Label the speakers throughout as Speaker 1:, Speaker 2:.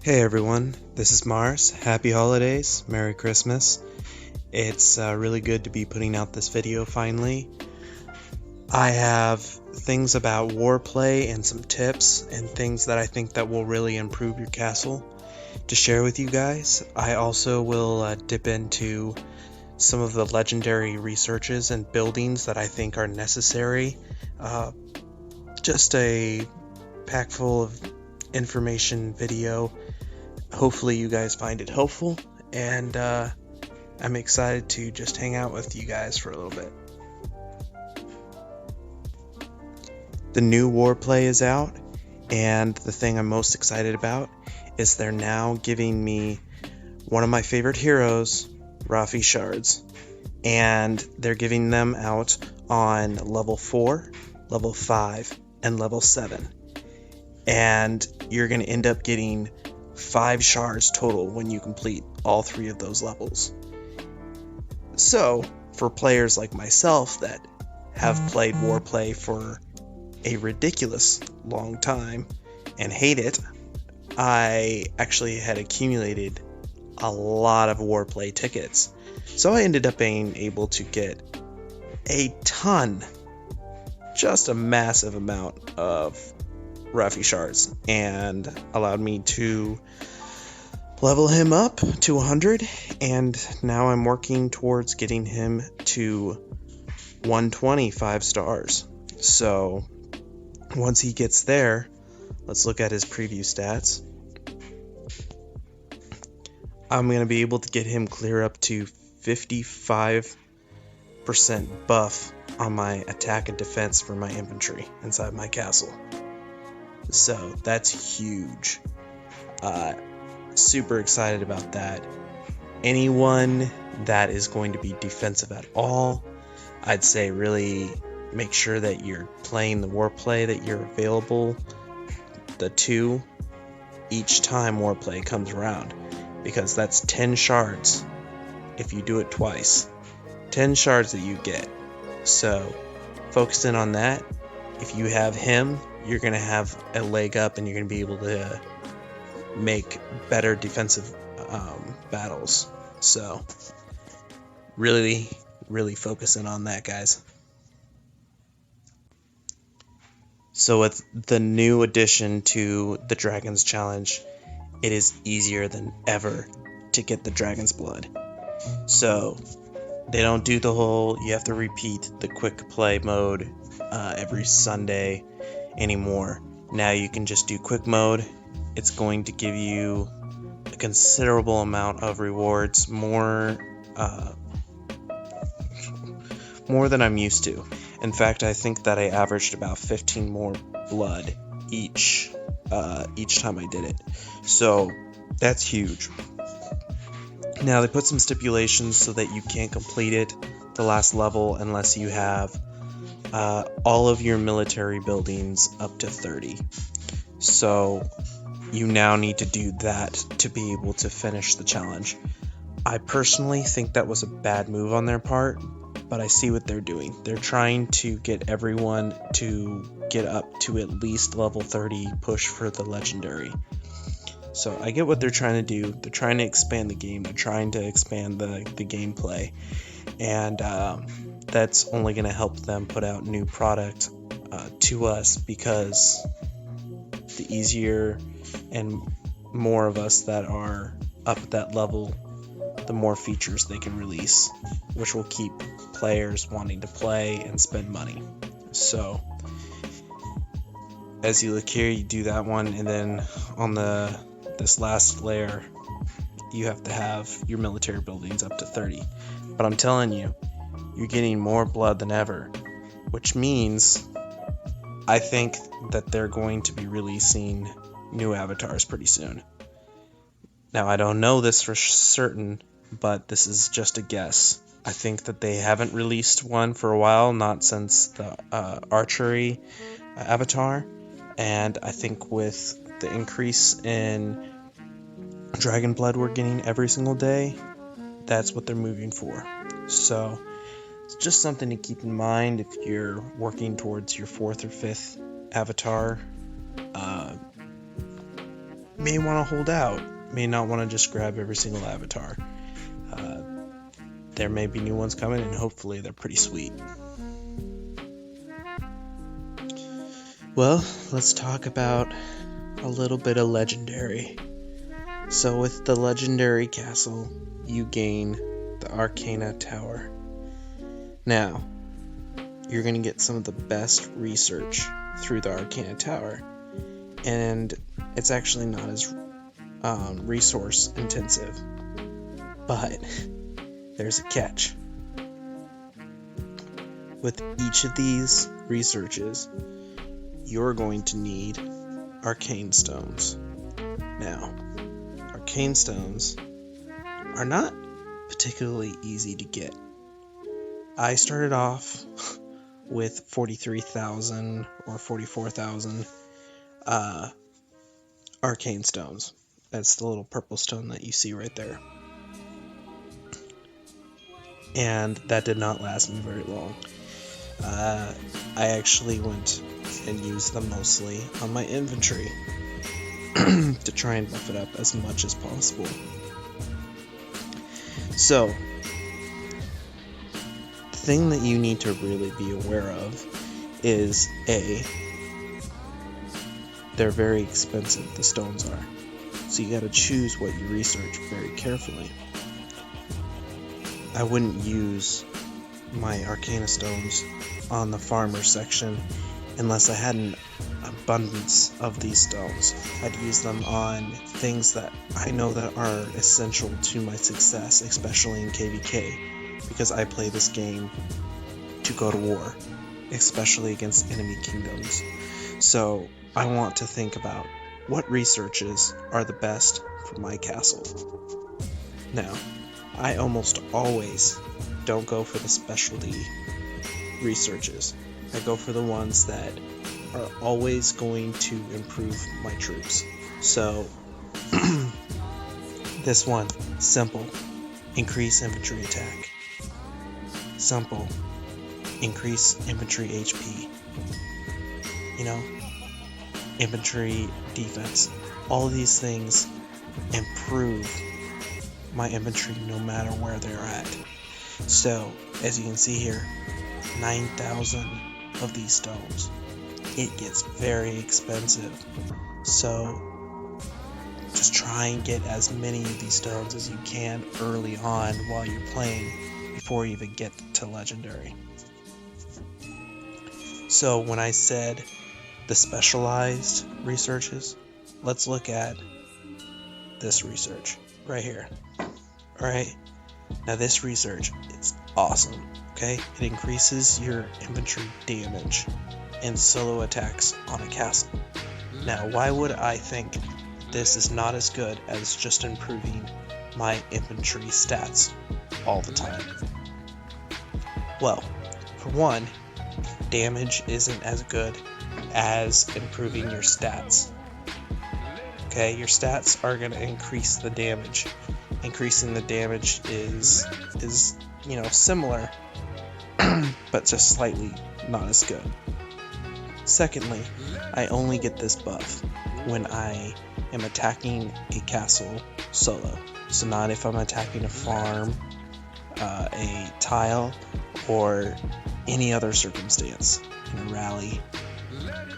Speaker 1: Hey everyone, this is Mars. Happy holidays, Merry Christmas. It's really good to be putting out this video finally. I have things about Warplay and some tips and things that I think that will really improve your castle to share with you guys. I also will dip into some of the legendary researches and buildings that I think are necessary. Just a pack full of information video. Hopefully you guys find it helpful, and I'm excited to just hang out with you guys for a little bit. The new Warplay is out, and the thing I'm most excited about is they're now giving me one of my favorite heroes, Rafi shards, and they're giving them out on level 4, level 5, and level 7. And you're going to end up getting 5 shards total when you complete all 3 of those levels. So, for players like myself that have played Warplay for a ridiculous long time and hate it, I actually had accumulated a lot of Warplay tickets. So I ended up being able to get a ton, just a massive amount of Rafi shards, and allowed me to level him up to 100, and now I'm working towards getting him to 125 stars. So once he gets there, let's look at his preview stats. I'm going to be able to get him clear up to 55% buff on my attack and defense for my infantry inside my castle. So that's huge. Super excited about that. Anyone that is going to be defensive at all, I'd say really make sure that you're playing the Warplay, that you're available the 2 each time Warplay comes around, because that's 10 shards if you do it twice. 10 shards that you get. So focus in on that. If you have him, you're going to have a leg up, and you're going to be able to make better defensive battles. So really focus in on that, guys. So with the new addition to the Dragon's Challenge, it is easier than ever to get the Dragon's Blood. So they don't do the whole you have to repeat the quick play mode every Sunday anymore. Now you can just do quick mode. It's going to give you a considerable amount of rewards, more than I'm used to. In fact, I think that I averaged about 15 more blood each time I did it. So that's huge. Now they put some stipulations so that you can't complete it the last level unless you have all of your military buildings up to 30. So you now need to do that to be able to finish the challenge. I personally think that was a bad move on their part, but I see what they're doing. They're trying to get everyone to get up to at least level 30, push for the legendary. So I get what they're trying to do. They're trying to expand the game. They're trying to expand the gameplay. And that's only going to help them put out new product to us, because the easier and more of us that are up at that level, the more features they can release, which will keep players wanting to play and spend money. So as you look here, you do that one, and then on this last layer, you have to have your military buildings up to 30. But I'm telling you, you're getting more blood than ever, which means I think that they're going to be releasing new avatars pretty soon. Now, I don't know this for certain, but this is just a guess. I think that they haven't released one for a while, not since the archery avatar, and I think with the increase in dragon blood we're getting every single day, that's what they're moving for. So it's just something to keep in mind if you're working towards your 4th or 5th avatar. may want to hold out, may not want to just grab every single avatar. There may be new ones coming, and hopefully they're pretty sweet. Well, let's talk about a little bit of legendary. So with the legendary castle, you gain the Arcana Tower. Now, you're going to get some of the best research through the Arcana Tower, and it's actually not as resource intensive, but there's a catch. With each of these researches, you're going to need arcane stones. Now, arcane stones are not particularly easy to get. I started off with 43,000 or 44,000 arcane stones. That's the little purple stone that you see right there. And that did not last me very long. I actually went and used them mostly on my inventory to try and buff it up as much as possible. So, the thing that you need to really be aware of is they're very expensive, the stones are. So you gotta choose what you research very carefully. I wouldn't use my Arcana stones on the farmer section unless I had an abundance of these stones. I'd use them on things that I know that are essential to my success, especially in KVK, because I play this game to go to war, especially against enemy kingdoms. So I want to think about what researches are the best for my castle. Now, I almost always don't go for the specialty researches. I go for the ones that are always going to improve my troops. So, this one, simple, increase infantry attack. Simple, increase infantry HP. Infantry defense. All of these things improve my infantry no matter where they're at. So, as you can see here, 9,000 of these stones. It gets very expensive. So, just try and get as many of these stones as you can early on while you're playing before you even get to legendary. So, when I said the specialized researches, let's look at this research right here. Alright, now this research is awesome, okay? It increases your infantry damage and solo attacks on a castle. Now, why would I think this is not as good as just improving my infantry stats all the time? Well, for one, damage isn't as good as improving your stats. Okay, your stats are going to increase the damage. Increasing the damage is similar, but just slightly not as good. Secondly, I only get this buff when I am attacking a castle solo. So not if I'm attacking a farm, a tile, or any other circumstance in a rally.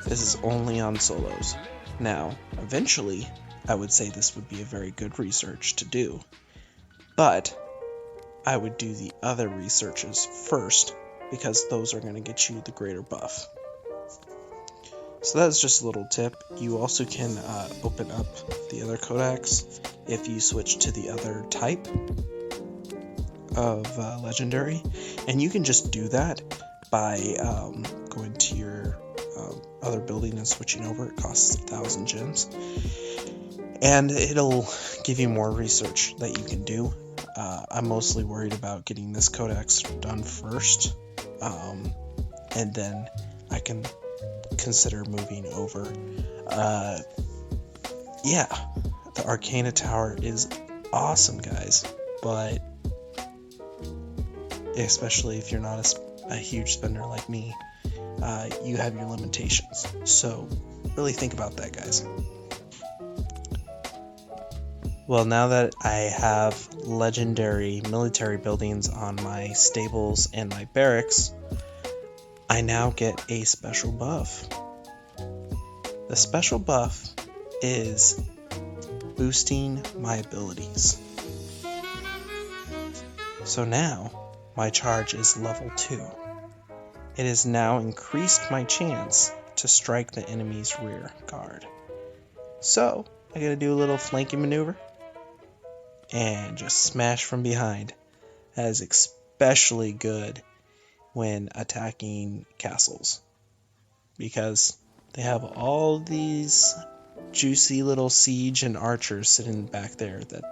Speaker 1: This is only on solos. Now, eventually, I would say this would be a very good research to do, but I would do the other researches first because those are going to get you the greater buff. So that's just a little tip. You also can open up the other codex if you switch to the other type of legendary, and you can just do that by going to your other building and switching over. It costs 1,000 gems, and it'll give you more research that you can do. I'm mostly worried about getting this codex done first, and then I can consider moving over. The Arcana Tower is awesome, guys, but especially if you're not a huge spender like me, you have your limitations. So really think about that, guys. Well, now that I have legendary military buildings on my stables and my barracks, I now get a special buff. The special buff is boosting my abilities. So now my charge is level 2. It has now increased my chance to strike the enemy's rear guard. So I gotta do a little flanking maneuver and just smash from behind. That is especially good when attacking castles, because they have all these juicy little siege and archers sitting back there that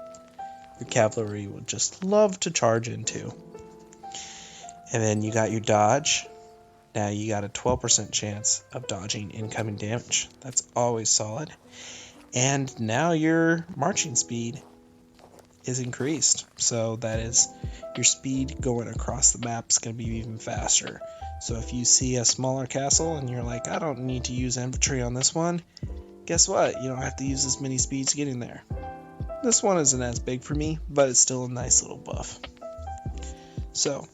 Speaker 1: your cavalry would just love to charge into. And then you got your dodge. Now you got a 12% chance of dodging incoming damage. That's always solid. And now your marching speed is increased, so that is your speed going across the map is going to be even faster. So if you see a smaller castle and you're like, I don't need to use infantry on this one, guess what? You don't have to use as many speeds getting there. This one isn't as big for me, but it's still a nice little buff. So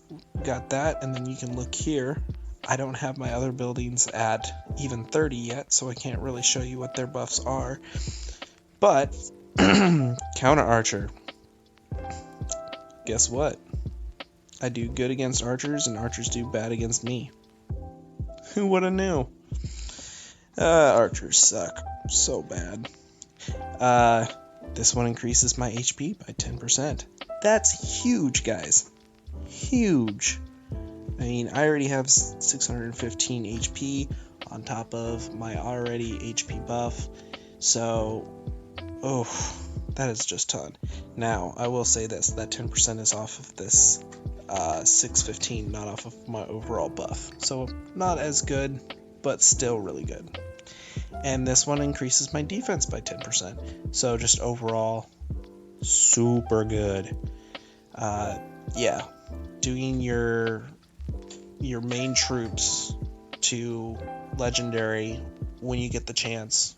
Speaker 1: got that, and then you can look here. I don't have my other buildings at even 30 yet, so I can't really show you what their buffs are. But counter archer. Guess what? I do good against archers, and archers do bad against me. Who would have knew? Archers suck so bad. This one increases my HP by 10%. That's huge, guys. Huge. I mean, I already have 615 HP on top of my already HP buff. So, that is just ton. Now, I will say this, that 10% is off of this 615, not off of my overall buff. So, not as good, but still really good. And this one increases my defense by 10%. So, just overall, super good. Yeah, doing your main troops to legendary when you get the chance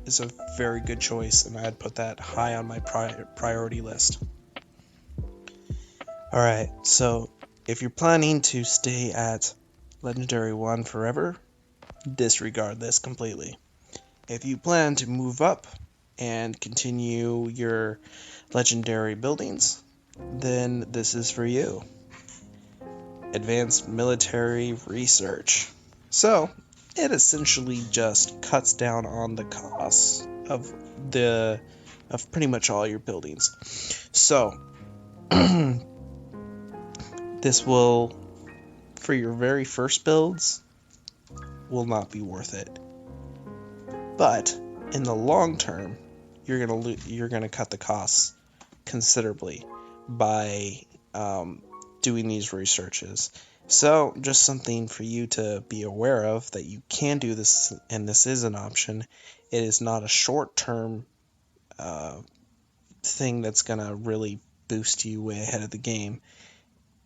Speaker 1: is a very good choice, and I'd put that high on my priority list. Alright, so if you're planning to stay at Legendary 1 forever, disregard this completely. If you plan to move up and continue your legendary buildings, then this is for you. Advanced Military Research. So, it essentially just cuts down on the costs of pretty much all your buildings. So, this will, for your very first builds, will not be worth it. But in the long term, you're gonna cut the costs considerably by doing these researches. So just something for you to be aware of, that you can do this, and this is an option. It is not a short-term thing that's gonna really boost you way ahead of the game.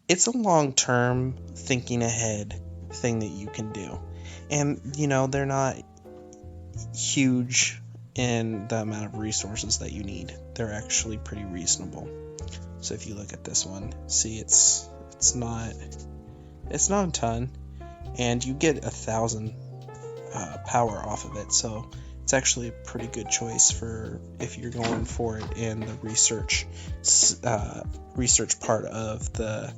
Speaker 1: It's a long-term, thinking ahead thing that you can do. And, they're not huge in the amount of resources that you need. They're actually pretty reasonable. So if you look at this one, see, it's not a ton, and you get 1,000 power off of it. So it's actually a pretty good choice for if you're going for it in the research part of the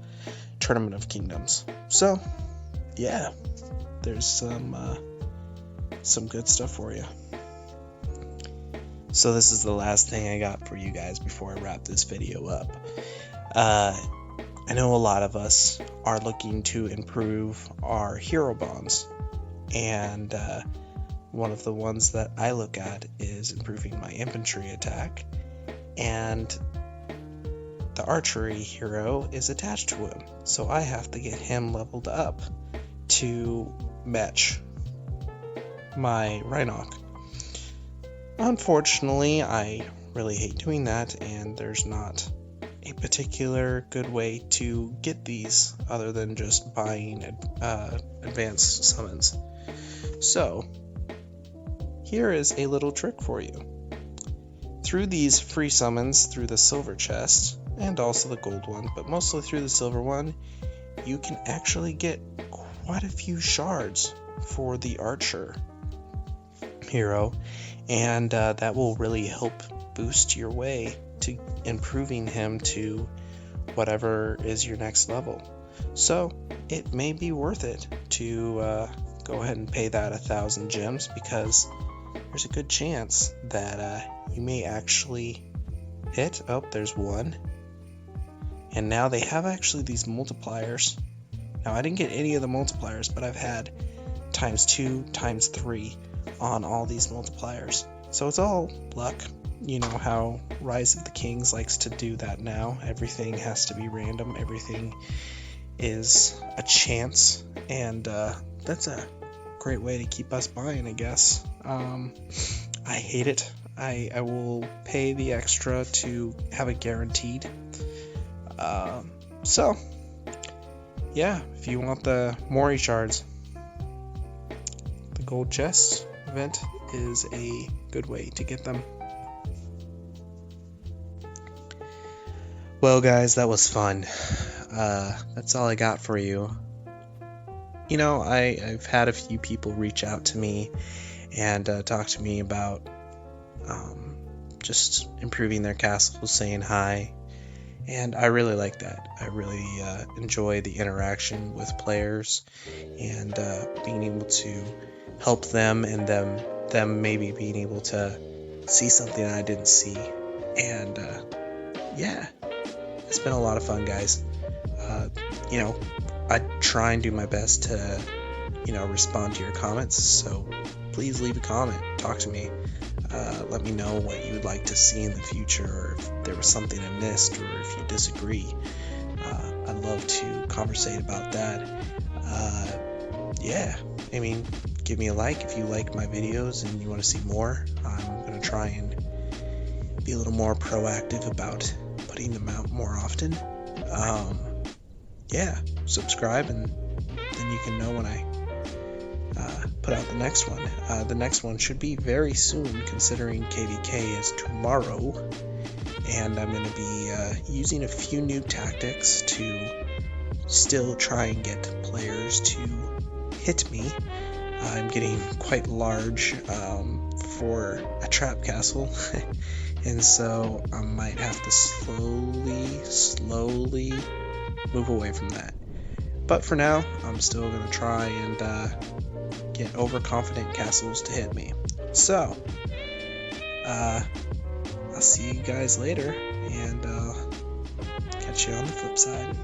Speaker 1: Tournament of Kingdoms. So yeah, there's some good stuff for you. So this is the last thing I got for you guys before I wrap this video up. I know a lot of us are looking to improve our hero bonds, and one of the ones that I look at is improving my infantry attack, and the archery hero is attached to him, so I have to get him leveled up to match my Rhinoc. Unfortunately, I really hate doing that, and there's not a particular good way to get these other than just buying advanced summons. So here is a little trick for you. through these free summons, through the silver chest, and also the gold one, but mostly through the silver one, you can actually get quite a few shards for the archer hero, and that will really help boost your way to improving him to whatever is your next level. So it may be worth it to go ahead and pay that 1,000 gems, because there's a good chance that you may actually hit. Oh, there's one. And now they have actually these multipliers. Now I didn't get any of the multipliers, but I've had ×2, ×3 on all these multipliers. So it's all luck. You know how Rise of the Kings likes to do that now. Everything has to be random. Everything is a chance. And that's a great way to keep us buying, I guess. I hate it. I will pay the extra to have it guaranteed. So, yeah, if you want the Mori shards, the gold chest event is a good way to get them. Well, guys, that was fun. That's all I got for you. You know, I've had a few people reach out to me and talk to me about just improving their castles, saying hi. And I really like that. I really enjoy the interaction with players and being able to help them, and them maybe being able to see something I didn't see. And yeah, it's been a lot of fun, guys. You know, I try and do my best to, you know, respond to your comments. So please leave a comment, talk to me. Let me know what you would like to see in the future, or if there was something I missed, or if you disagree. I'd love to conversate about that. Yeah, I mean, give me a like if you like my videos and you want to see more. I'm going to try and be a little more proactive about putting them out more often. Yeah, subscribe, and then you can know when I put out the next one. The next one should be very soon, considering KVK is tomorrow, and I'm going to be using a few new tactics to still try and get players to hit me. I'm getting quite large for a trap castle, and so I might have to slowly move away from that. But for now, I'm still going to try and get overconfident castles to hit me. So, I'll see you guys later, and catch you on the flip side.